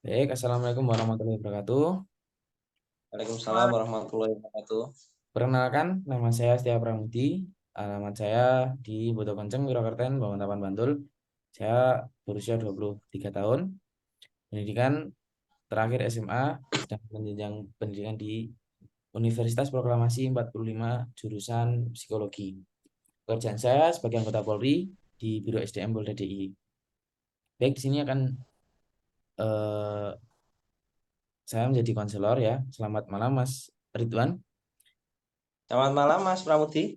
Baik, Assalamualaikum warahmatullahi wabarakatuh. Waalaikumsalam warahmatullahi wabarakatuh. Perkenalkan, nama saya Setia Pramudi. Alamat saya di Boto Kenceng, Wirakerten, Banguntapan, Bantul. Saya berusia 23 tahun. Pendidikan terakhir SMA, sedang menjenjang pendidikan di Universitas Proklamasi 45 jurusan Psikologi. Pekerjaan saya sebagai anggota Polri di Biro SDM Polda DI. Baik, di sini akan eh, saya menjadi konselor ya. Selamat malam, Mas Ridwan. Selamat malam Mas Pramudi.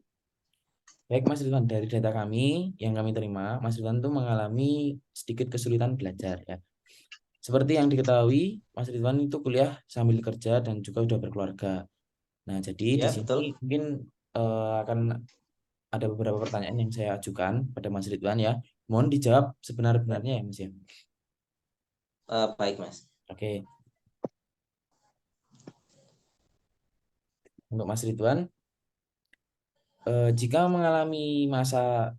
Baik Mas Ridwan, dari data kami yang kami terima, Mas Ridwan itu mengalami sedikit kesulitan belajar ya. Seperti yang diketahui, Mas Ridwan itu kuliah sambil kerja dan juga sudah berkeluarga. Nah, jadi di Ya, sini betul. mungkin akan ada beberapa pertanyaan yang saya ajukan pada Mas Ridwan ya. Mohon dijawab sebenar-benarnya ya Mas ya. Baik Mas. Oke, untuk Mas Ridwan, jika mengalami masa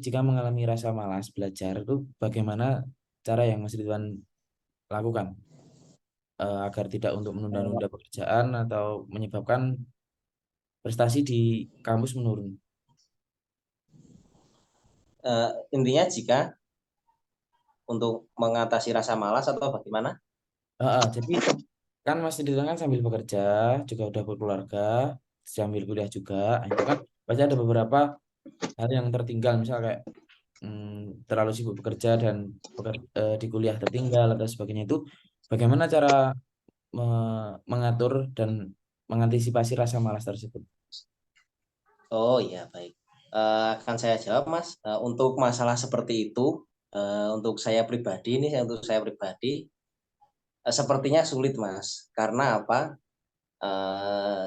jika mengalami rasa malas belajar itu bagaimana cara yang Mas Ridwan lakukan? Agar tidak untuk Eh, menunda-nunda pekerjaan atau menyebabkan prestasi di kampus menurun. Intinya jika untuk mengatasi rasa malas atau bagaimana? Jadi kan Mas Didi kan sambil bekerja, juga udah berkeluarga, sambil kuliah juga. Nah, itu kan pasti ada beberapa hal yang tertinggal, misal kayak terlalu sibuk bekerja dan di kuliah tertinggal atau sebagainya itu. Bagaimana cara mengatur dan mengantisipasi rasa malas tersebut? Oh iya, baik. Akan saya jawab Mas. Untuk masalah seperti itu, untuk saya pribadi ini, untuk saya pribadi, sepertinya sulit Mas. Karena apa?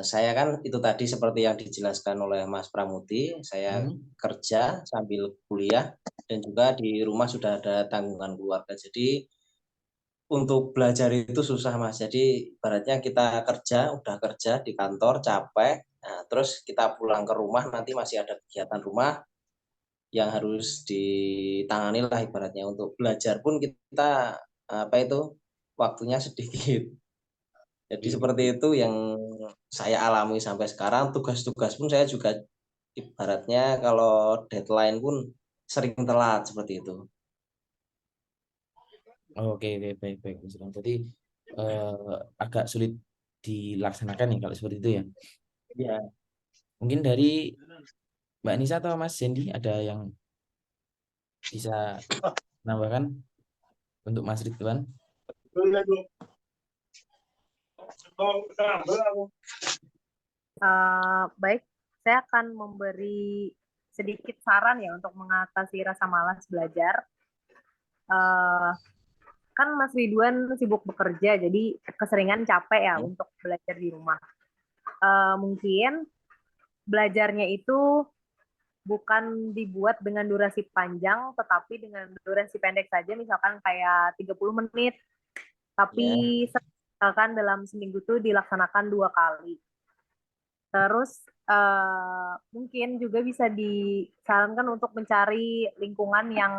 Saya kan itu tadi seperti yang dijelaskan oleh Mas Pramudi, saya Hmm? kerja sambil kuliah dan juga di rumah sudah ada tanggungan keluarga. Jadi untuk belajar itu susah Mas. Jadi ibaratnya kita kerja, udah kerja di kantor capek, nah, terus kita pulang ke rumah nanti masih ada kegiatan rumah yang harus ditangani lah ibaratnya. Untuk belajar pun kita apa itu waktunya sedikit. Jadi seperti Di- itu yang saya alami sampai sekarang. Tugas-tugas pun saya juga ibaratnya kalau deadline pun sering telat seperti itu. Oke, oke, baik, baik, Mas Ilham. Jadi agak sulit dilaksanakan ya kalau seperti itu ya. Ya, Mungkin dari Mbak Nisa atau Mas Jendi ada yang bisa menambahkan untuk Mas Ridwan? Baik, saya akan memberi sedikit saran ya untuk mengatasi rasa malas belajar. Eh, kan Mas Ridwan sibuk bekerja, jadi keseringan capek ya Hmm? untuk belajar di rumah. Mungkin belajarnya itu bukan dibuat dengan durasi panjang, tetapi dengan durasi pendek saja, misalkan kayak 30 menit, ya, tapi misalkan dalam seminggu itu dilaksanakan 2 kali. Terus mungkin juga bisa disarankan untuk mencari lingkungan yang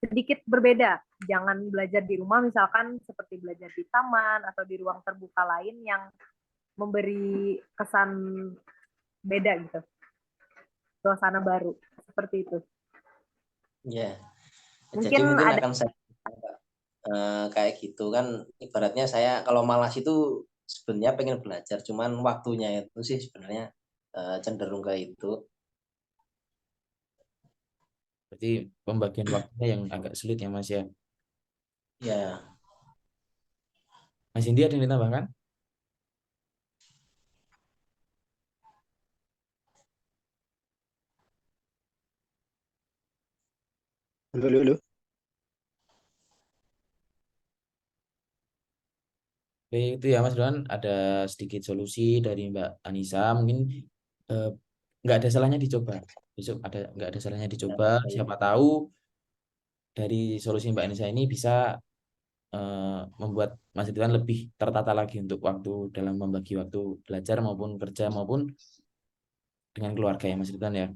sedikit berbeda. Jangan belajar di rumah, misalkan seperti belajar di taman atau di ruang terbuka lain yang memberi kesan beda gitu, suasana baru seperti itu. ya. Jadi Mungkin mungkin ada akan saya kayak gitu kan ibaratnya saya kalau malas itu sebenarnya pengen belajar cuman waktunya itu sih sebenarnya cenderung ke itu. Berarti pembagian waktunya yang agak sulit ya Mas ya. Ya, Mas Indi ada yang ditambahkan? Halo, halo, halo. Oke, itu ya Mas Ridwan ada sedikit solusi dari Mbak Anissa. Mungkin eh, nggak ada salahnya dicoba. Besok ada nggak ada salahnya ya, dicoba. baik. Siapa tahu dari solusi Mbak Anissa ini bisa membuat Mas Ridwan lebih tertata lagi untuk waktu dalam membagi waktu belajar maupun kerja maupun dengan keluarga ya Mas Ridwan ya.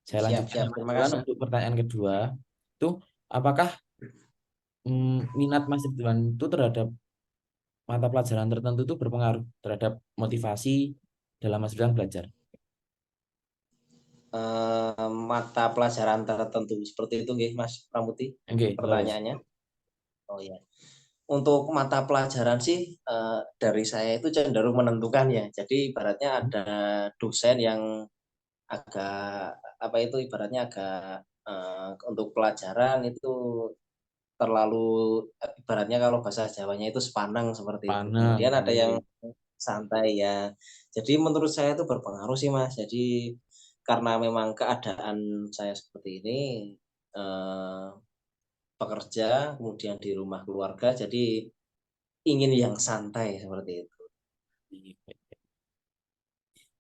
Saya Siap lanjutkan siap ya Mas terima Ridwan kasih. untuk pertanyaan kedua. Itu apakah minat Mas Ridwan itu terhadap mata pelajaran tertentu itu berpengaruh terhadap motivasi dalam Mas Ridwan belajar? Mata pelajaran tertentu seperti itu nggih Mas Pramuti Oke, terus. pertanyaannya. Oh ya. Untuk mata pelajaran sih dari saya itu cenderung menentukan ya. Jadi ibaratnya ada dosen yang agak apa itu ibaratnya agak untuk pelajaran itu terlalu ibaratnya kalau bahasa Jawanya itu sepanang seperti itu. Panang. Kemudian ada yang Oke. santai ya. Jadi menurut saya itu berpengaruh sih Mas. Jadi karena memang keadaan saya seperti ini eh, pekerja kemudian di rumah keluarga jadi ingin yang santai seperti itu.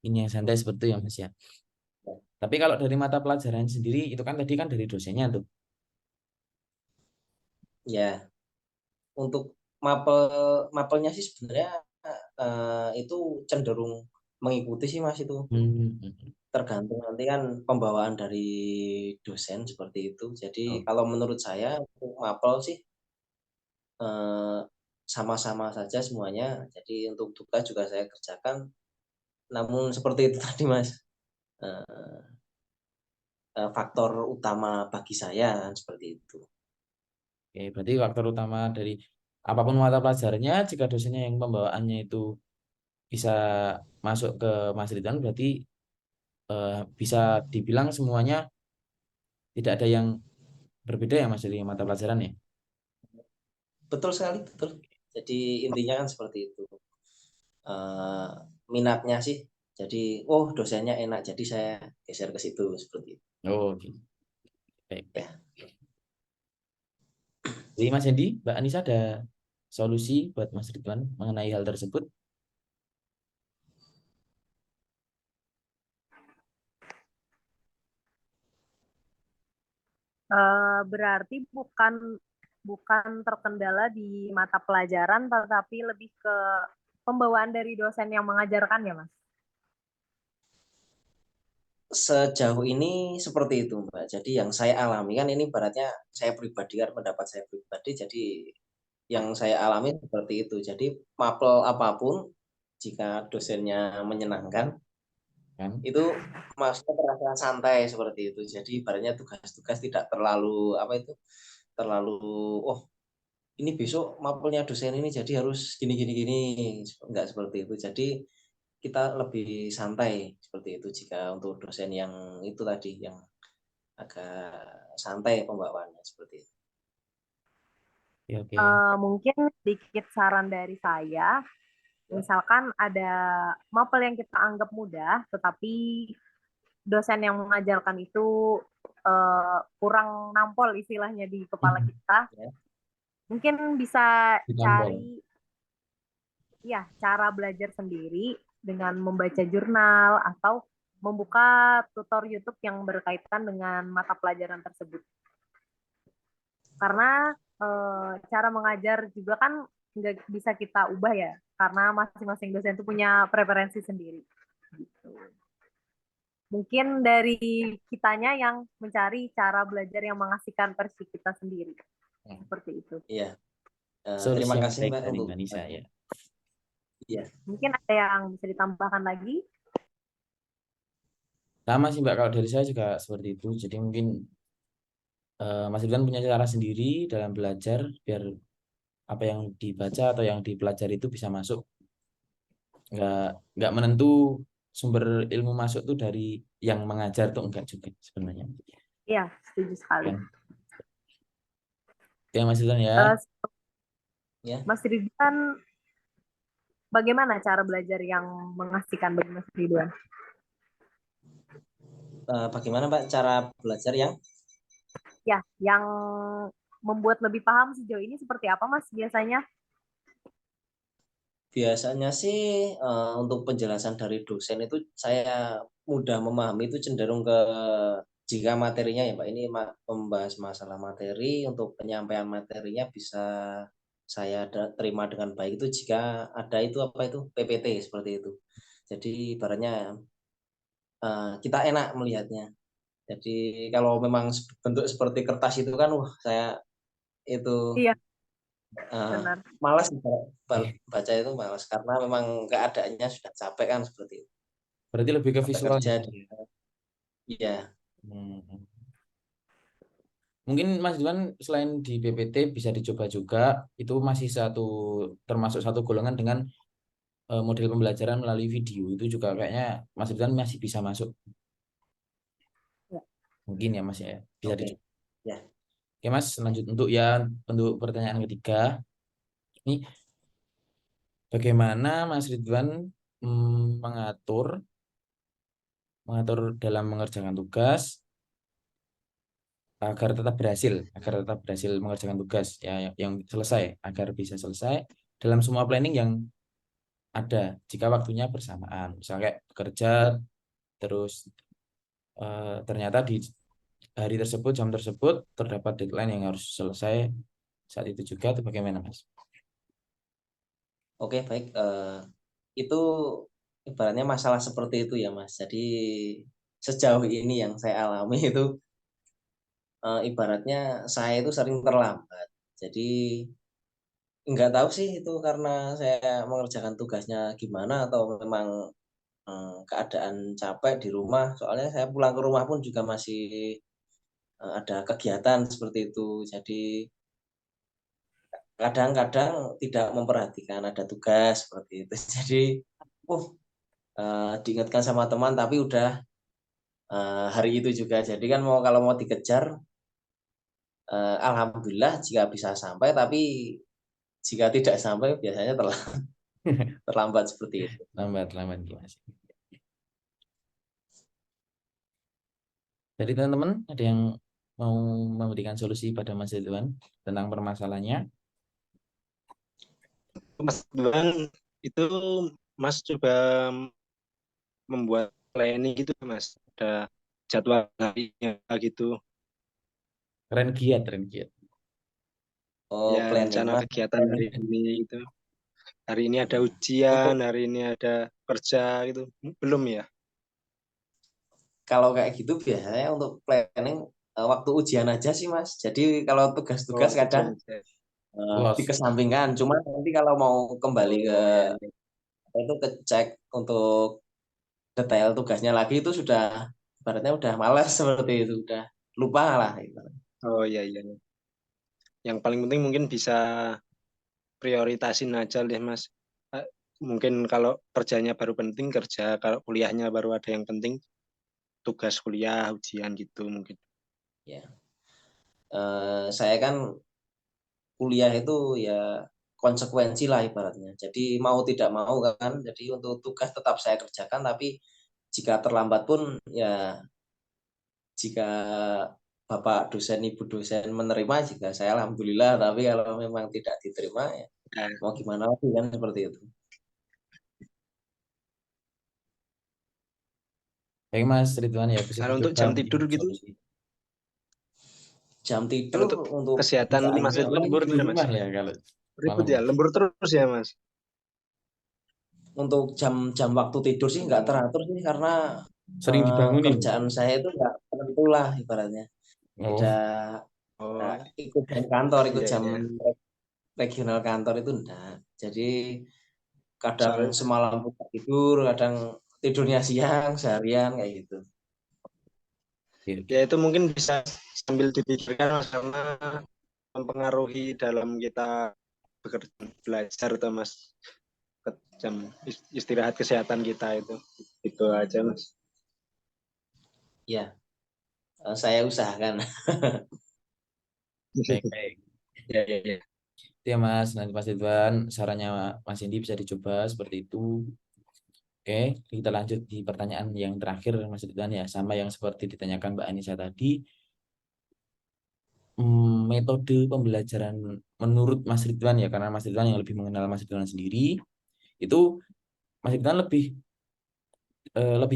Ini yang santai seperti itu ya Mas ya. Tapi kalau dari mata pelajaran sendiri itu kan tadi kan dari dosennya tuh. Ya, untuk mapelnya sih sebenarnya itu cenderung mengikuti sih Mas itu. Hmm. Tergantung nanti kan pembawaan dari dosen seperti itu. Jadi Oh, kalau menurut saya untuk mapel sih eh, sama-sama saja semuanya. Jadi untuk tugas juga saya kerjakan. Namun seperti itu tadi Mas, eh, faktor utama bagi saya kan seperti itu. oke, berarti faktor utama dari apapun mata pelajarannya, jika dosennya yang pembawaannya itu bisa masuk ke Mas Ridwan, berarti bisa dibilang semuanya tidak ada yang berbeda ya Mas dari mata pelajaran ya. Betul sekali, betul. Jadi intinya kan seperti itu. Eh, Minatnya sih, jadi oh dosennya enak, jadi saya geser ke situ seperti itu. Oh, oke. Baik, baik. Ya, Jadi Mas Hendi, Mbak Anissa ada solusi buat Mas Ridwan mengenai hal tersebut? Berarti bukan bukan terkendala di mata pelajaran, tetapi lebih ke pembawaan dari dosen yang mengajarkan ya, Mas? sejauh ini seperti itu Mbak. Jadi yang saya alami kan ini baratnya saya pribadi kan pendapat saya pribadi. Jadi yang saya alami seperti itu. Jadi mapel apapun jika dosennya menyenangkan Kan? itu maksudnya terasa santai seperti itu. Jadi ibaratnya tugas-tugas tidak terlalu apa itu terlalu oh ini besok mapelnya dosen ini jadi harus gini gini gini enggak seperti itu. Jadi kita lebih santai seperti itu jika untuk dosen yang itu tadi yang agak santai pembawaannya seperti itu. Oke, oke. Mungkin sedikit saran dari saya, misalkan ada mapel yang kita anggap mudah, tetapi dosen yang mengajarkan itu kurang nampol istilahnya di kepala Hmm, kita, Ya. mungkin bisa ditampol. cari ya cara belajar sendiri dengan membaca jurnal atau membuka tutor YouTube yang berkaitan dengan mata pelajaran tersebut. Karena cara mengajar juga kan nggak bisa kita ubah ya, karena masing-masing dosen itu punya preferensi sendiri. Gitu. Mungkin dari kitanya yang mencari cara belajar yang mengasihkan versi kita sendiri. Seperti itu. Iya. Solusi Terima yang kasih baik Mbak dari untuk Mbak Nisa ya. iya. Mungkin ada yang bisa ditambahkan lagi? Sama sih Mbak, kalau dari saya juga seperti itu. Jadi mungkin Mas Ridwan punya cara sendiri dalam belajar biar apa yang dibaca atau yang dipelajari itu bisa masuk. Nggak, nggak menentu sumber ilmu masuk tuh dari yang mengajar tuh enggak juga sebenarnya. Iya, setuju sekali. Kan? Oke Mas Ridwan ya. Uh, Ya. Mas Ridwan, bagaimana cara belajar yang mengasihkan bagi Mas Ridwan? Bagaimana Mbak cara belajar yang Ya, yang membuat lebih paham sejauh ini seperti apa Mas biasanya? biasanya sih untuk penjelasan dari dosen itu saya mudah memahami itu cenderung ke jika materinya ya Pak ini membahas masalah materi untuk penyampaian materinya bisa saya terima dengan baik itu jika ada itu apa itu PPT seperti itu. Jadi ibaratnya kita enak melihatnya. Jadi kalau memang bentuk seperti kertas itu kan saya itu Iya, eh, benar. malas baca itu malas karena memang keadaannya sudah capek kan seperti itu. Berarti lebih ke Capek visual kerja gitu. iya. Hmm. Mungkin Mas Ridwan selain di PPT bisa dicoba juga, itu masih termasuk satu golongan dengan model pembelajaran melalui video. Itu juga kayaknya Mas Ridwan masih bisa masuk. Ya. Mungkin ya Mas ya, bisa Oke. dicoba. Ya. Oke Mas, lanjut untuk pertanyaan ketiga. Ini bagaimana Mas Ridwan mengatur dalam mengerjakan tugas agar tetap berhasil mengerjakan tugas ya yang selesai, agar bisa selesai dalam semua planning yang ada jika waktunya bersamaan. Misalnya kayak bekerja terus ternyata di hari tersebut, jam tersebut terdapat deadline yang harus selesai saat itu juga. Itu bagaimana Mas? Oke, baik. Itu ibaratnya masalah seperti itu ya, Mas. Jadi sejauh ini yang saya alami itu ibaratnya saya itu sering terlambat. Jadi nggak tahu sih itu karena saya mengerjakan tugasnya gimana atau memang keadaan capek di rumah. Soalnya saya pulang ke rumah pun juga masih ada kegiatan seperti itu. Jadi kadang-kadang tidak memperhatikan ada tugas seperti itu. Jadi, diingatkan sama teman tapi udah hari itu juga. Jadi kan kalau mau dikejar, alhamdulillah jika bisa sampai, tapi jika tidak sampai biasanya terlambat seperti itu. Lambat Mas. Dari teman-teman ada yang mau memberikan solusi pada Mas Ridwan tentang permasalahannya? Mas Bang, itu Mas coba membuat planning gitu Mas. Ada jadwal harinya gitu. Keren giat. Oh, Ya planning rencana Mas. kegiatan hari Planning ini itu. Hari ini ada ujian, untuk hari ini ada kerja gitu. Belum ya? kalau kayak gitu biasanya untuk planning waktu ujian aja sih Mas. Jadi kalau tugas-tugas Oh, kadang ujian aja. Los. dikesampingkan. Cuma nanti kalau mau kembali ke Oh ya, ya. itu cek untuk detail tugasnya lagi itu sudah ibaratnya udah malas seperti itu, udah lupa lah gitu. Oh ya, ya. Yang paling penting mungkin bisa prioritasin aja deh Mas. Eh, Mungkin kalau kerjanya baru penting kerja, kalau kuliahnya baru ada yang penting tugas kuliah, ujian gitu mungkin. Ya, saya kan kuliah itu ya konsekuensi lah ibaratnya. Jadi mau tidak mau kan, jadi untuk tugas tetap saya kerjakan, tapi jika terlambat pun ya jika Bapak dosen, Ibu dosen menerima jika saya alhamdulillah, tapi kalau memang tidak diterima ya Nah, mau gimana lagi kan seperti itu. Baik Mas Ridwan ya bisa kalau untuk dicoba jam mungkin tidur gitu, solusi. Jam kalau tidur untuk untuk kesehatan Bisa Mas agak Ridwan lembur di gimana Mas? rumah ya kalau Ribet malam ya, Mas. lembur terus ya Mas? untuk jam waktu tidur sih nggak Oh, teratur sih karena Sering dibangunin. kerjaan saya itu nggak tentu lah ibaratnya. Oh, Tidak oh, ikut jam kantor, ikut iya jam iya. regional kantor itu enggak. Jadi kadang Soalnya semalam pun nggak tidur, kadang tidurnya siang seharian kayak gitu. oke. ya itu mungkin bisa sambil dipikirkan Mas, karena mempengaruhi dalam kita bekerja belajar tuh Mas, ke jam istirahat kesehatan kita itu aja Mas. Ya, saya usahakan. Baik. Ya ya ya. Itu ya Mas, nanti Mas Ridwan sarannya Mas Indi bisa dicoba seperti itu. Oke, kita lanjut di pertanyaan yang terakhir Mas Ridwan ya, sama yang seperti ditanyakan Mbak Anissa tadi. Metode pembelajaran menurut Mas Ridwan ya, karena Mas Ridwan yang lebih mengenal Mas Ridwan sendiri, itu Mas Ridwan lebih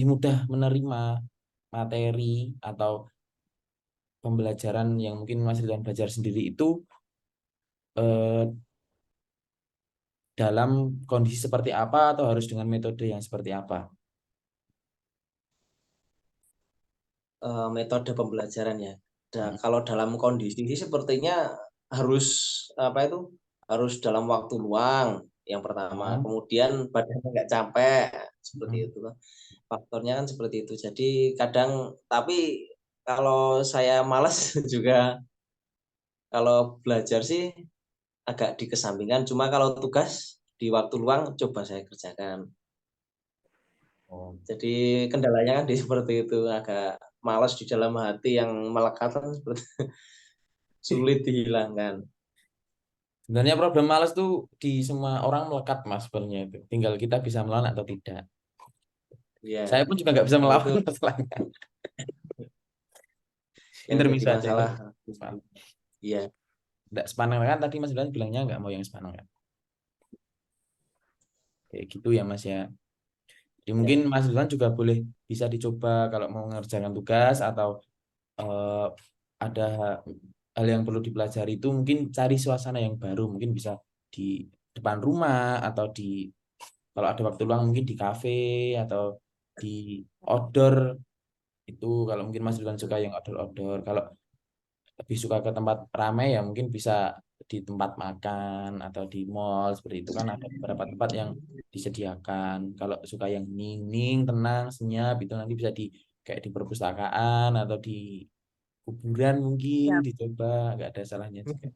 mudah menerima materi atau pembelajaran yang mungkin Mas Ridwan belajar sendiri itu eh, dalam kondisi seperti apa atau harus dengan metode yang seperti apa? Metode pembelajaran ya. Hmm. Kalau dalam kondisi sih sepertinya harus apa itu harus dalam waktu luang yang pertama, Hmm. kemudian badannya nggak capek seperti Hmm. itu kan. Faktornya kan seperti itu. Jadi kadang tapi kalau saya malas juga kalau belajar sih agak dikesampingkan. Cuma kalau tugas di waktu luang coba saya kerjakan. Oh. Jadi kendalanya kan seperti itu, agak malas di dalam hati yang melekat kan seperti sulit dihilangkan. Sebenarnya problem malas tuh di semua orang melekat Mas sebenarnya itu. Tinggal kita bisa melawan atau tidak. Saya Ya, pun juga nggak bisa nah itu melawan masalahnya. yang jadi Intermezzo aja, masalah. intermezzo. Iya, Nggak sepaneng kan tadi Mas Dilan bilangnya nggak mau yang sepaneng kan. Kayak gitu ya Mas ya. Jadi mungkin ya, Mas Dilan juga boleh bisa dicoba kalau mau mengerjakan tugas atau eh, ada hal yang perlu dipelajari itu mungkin cari suasana yang baru. Mungkin bisa di depan rumah atau di kalau ada waktu luang mungkin di kafe atau di outdoor itu kalau mungkin Mas Ridwan suka yang outdoor. Kalau lebih suka ke tempat ramai ya mungkin bisa di tempat makan atau di mall seperti itu kan ada beberapa tempat yang disediakan. Kalau suka yang hening, tenang, senyap itu nanti bisa di kayak di perpustakaan atau di kuburan mungkin Ya. dicoba nggak ada salahnya juga.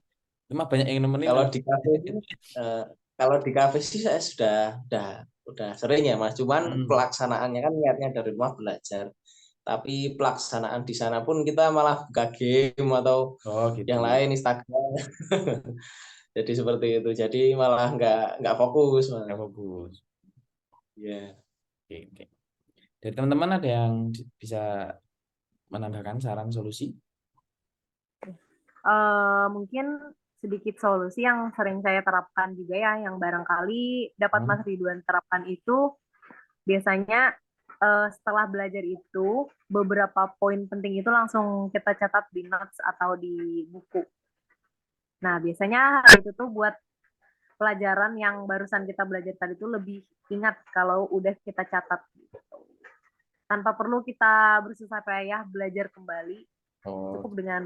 Cuma banyak yang nemenin kalau lah. di kafe sih, eh, kalau di kafe sih saya sudah sering ya Mas. Cuman Hmm. pelaksanaannya kan niatnya dari rumah belajar. Tapi pelaksanaan di sana pun kita malah buka game atau Oh gitu. yang lain Instagram. Jadi seperti itu. Jadi malah nggak fokus Nggak malah. fokus. Ya. Oke, oke. Dari teman-teman ada yang bisa menambahkan saran solusi? Mungkin sedikit solusi yang sering saya terapkan juga ya, yang barangkali dapat Hmm. Mas Ridwan terapkan itu biasanya setelah belajar itu beberapa poin penting itu langsung kita catat di notes atau di buku. Nah, biasanya hal itu tuh buat pelajaran yang barusan kita belajar tadi itu lebih ingat kalau udah kita catat gitu. Tanpa perlu kita bersusah payah belajar kembali, Oh. cukup dengan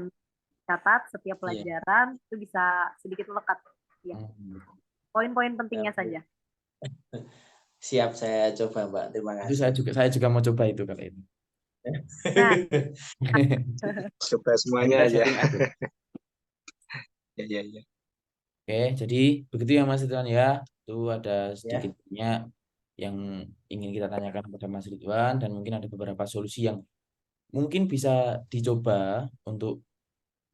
catat setiap Iya. pelajaran itu bisa sedikit melekat ya. Hmm. Poin-poin pentingnya saja. Siap saya coba Mbak. Terima Itu kasih. saya juga mau coba itu kali itu. Nah, Coba semuanya Kita aja. setting aja. Ya, ya, ya. Oke, jadi begitu ya Mas Ridwan ya. Itu ada Ya. sedikitnya yang ingin kita tanyakan kepada Mas Ridwan dan mungkin ada beberapa solusi yang mungkin bisa dicoba untuk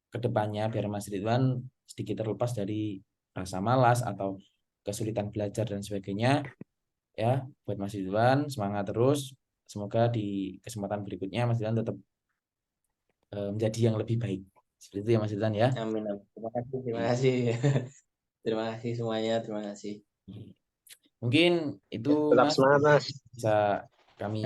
kedepannya biar Mas Ridwan sedikit terlepas dari rasa malas atau kesulitan belajar dan sebagainya. Ya, buat Mas Ridwan semangat terus. Semoga di kesempatan berikutnya Mas Ridwan tetap menjadi yang lebih baik. Seperti itu ya Mas Ridwan ya. Amin, amin. Terima kasih. Terima Oke. kasih. Terima kasih semuanya. Terima kasih. Mungkin itu Tetap Mas semangat, Mas. bisa kami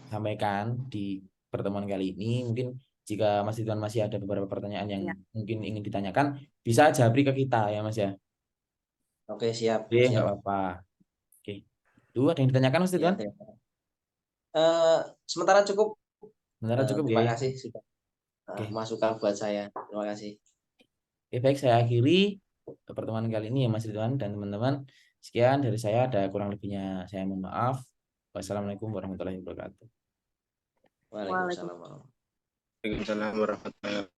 sampaikan di pertemuan kali ini. Mungkin jika Mas Ridwan masih ada beberapa pertanyaan yang ya. mungkin ingin ditanyakan, bisa japri ke kita ya Mas ya. Oke, siap. Oke, nggak Siap. apa-apa. Oke. Itu ada yang ditanyakan Mas Ya, Ridwan? terima kasih. Sementara cukup. Sementara cukup ya. Terima kasih sudah Oke. masukan buat saya. Terima kasih. Oke, baik saya akhiri pertemuan kali ini ya Mas Ridwan dan teman-teman. Sekian dari saya, ada kurang lebihnya saya mohon maaf. Wassalamualaikum warahmatullahi wabarakatuh. Waalaikumsalam warahmatullahi wabarakatuh. Waalaikumsalam warahmatullahi wabarakatuh.